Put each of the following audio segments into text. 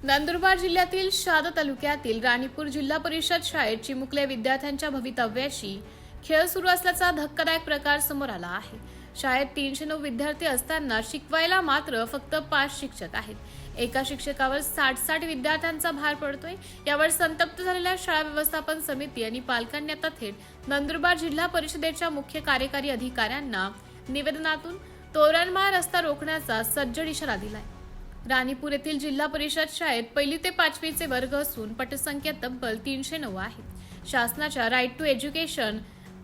नंदुरबार जिल्ह्यातील शहादा तालुक्यातील राणीपूर जिल्हा परिषद शाळेत चिमुकल्या विद्यार्थ्यांच्या भवितव्याशी खेळ सुरू असल्याचा धक्कादायक प्रकार समोर आला आहे। शाळेत 309 विद्यार्थी असताना शिकवायला मात्र फक्त 5 शिक्षक आहेत। एका शिक्षकावर 60 विद्यार्थ्यांचा भार पडतोय। यावर संतप्त झालेल्या शाळा व्यवस्थापन समिती आणि पालकांनी आता थेट नंदुरबार जिल्हा परिषदेच्या मुख्य कार्यकारी अधिकाऱ्यांना निवेदनातून तोरणमाळ रस्ता रोखण्याचा सज्जड इशारा दिलाय। राणीपूर येथील जिल्हा परिषद शाळेत 1ली ते 5वीचे वर्ग असून पटसंख्या तब्बल 309 आहे। शासनाच्या राईट टू एज्युकेशन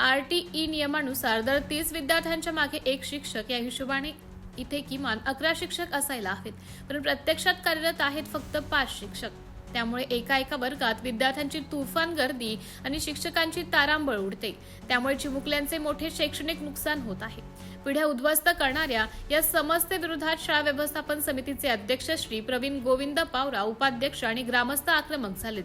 RTE नियमानुसार दर 30 विद्यार्थ्यांच्या मागे एक शिक्षक या हिशोबाने इथे किमान 11 शिक्षक असायला हवेत, पण प्रत्यक्षात कार्यरत आहेत फक्त 5 शिक्षक। त्यामुळे एका वर्गात विद्यार्थ्यांची तुफान गर्दी आणि शिक्षकांची तारांबळ उडते। त्यामुळे चिमुकल्यांचे मोठे शैक्षणिक नुकसान होत आहे। पिढ्या उद्ध्वस्त करणाऱ्या या समस्येविरोधात शाळा व्यवस्थापन समितीचे अध्यक्ष श्री प्रवीण गोविंद पावरा, उपाध्यक्ष आणि ग्रामस्थ आक्रमक झालेत।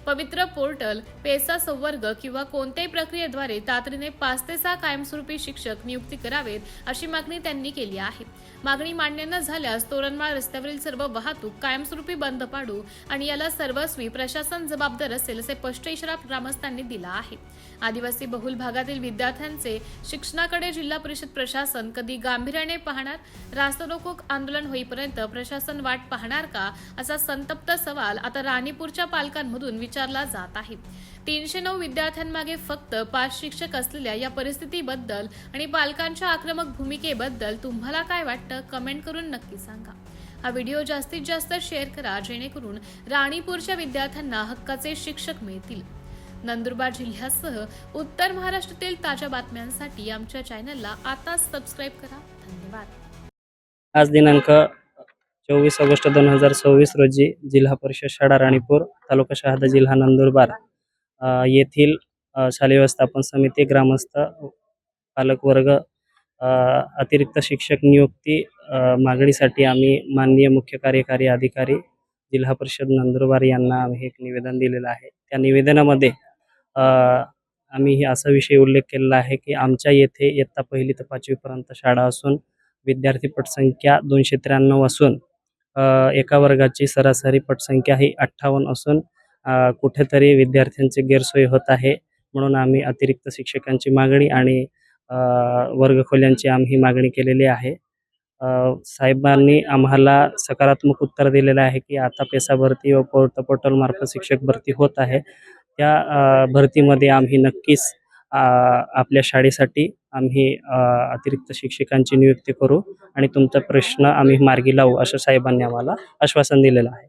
पवित्र पोर्टल, पेसा संवर्ग किंवा कोणत्याही प्रक्रियेद्वारे तातडीने 5 ते 6 कायमस्वरूपी शिक्षक नियुक्ती करावेत अशी मागणी त्यांनी केली आहे। मागणी मान्य न झाल्यास तोरणमाळ रस्त्यावरील सर्व वाहतूक कायमस्वरूपी बंद पाडू आणि याला सर्वस्वी प्रशासन जबाबदार असेल असे स्पष्ट इशारा ग्रामस्थांनी दिला आहे। आदिवासी बहुल भागातील विद्यार्थ्यांचे शिक्षणाकडे जिल्हा परिषद प्रशासन कधी गांभीर्याने पाहणार? रास्तारोको आंदोलन होईपर्यंत प्रशासन वाट पाहणार का, असा संतप्त सवाल आता राणीपूरच्या पालकांमधून विचारला जात आहे। 309 विद्यार्थ्यांमागे फक्त 5 शिक्षक असलेल्या या परिस्थितीबद्दल आणि पालकांच्या आक्रमक भूमिकेबद्दल तुम्हाला काय वाटतं? कमेंट करून नक्की सांगा। हा व्हिडिओ जास्तीत जास्त शेअर करा, जेणेकरून राणीपूरच्या विद्यार्थ्यांना हक्काचे शिक्षक मिळतील। नंदुरबार जिल्ह्यासह उत्तर महाराष्ट्रातील ताज्या बातम्यांसाठी आमच्या चॅनलला आता सबस्क्राईब करा। धन्यवाद। आज दिनांक 24 ऑगस्ट 2026 रोजी जिल्हा परिषद शाळा राणीपूर, तालुका शहादा, जिल्हा नंदुरबार येथील शालेय व्यवस्थापन समिती, ग्रामस्थ, पालकवर्ग अतिरिक्त शिक्षक नियुक्ती मागणीसाठी आम्ही माननीय मुख्य कार्यकारी अधिकारी जिल्हा परिषद नंदुरबार यांना आम्ही एक निवेदन दिलेलं आहे। त्या निवेदनामध्ये आम्ही असा विषय उल्लेख केलेला आहे की आमच्या येथे इयत्ता 1ली ते 5वी पर्यंत शाळा असून विद्यार्थी पटसंख्या 293 असून एका वर्गाची सरासरी पटसंख्या ही 58 असून कुठेतरी विद्यार्थ्यांची गैरसोय होत आहे। म्हणून आम्ही अतिरिक्त शिक्षकांची मागणी आणि वर्गखोल्यांची आम्ही मागणी केलेली आहे। साहेबांनी आम्हाला सकारात्मक उत्तर दिलेलं आहे की आता पेसा भरती व पोर्टल मार्फत शिक्षक भरती होत आहे। त्या भरतीमध्ये आम्ही नक्कीच आपल्या शाळेसाठी आम्ही अतिरिक्त शिक्षकांची नियुक्ती करू आणि तुमचा प्रश्न आम्ही मार्गी लावू, असं साहेबांनी आम्हाला आश्वासन दिलेलं आहे।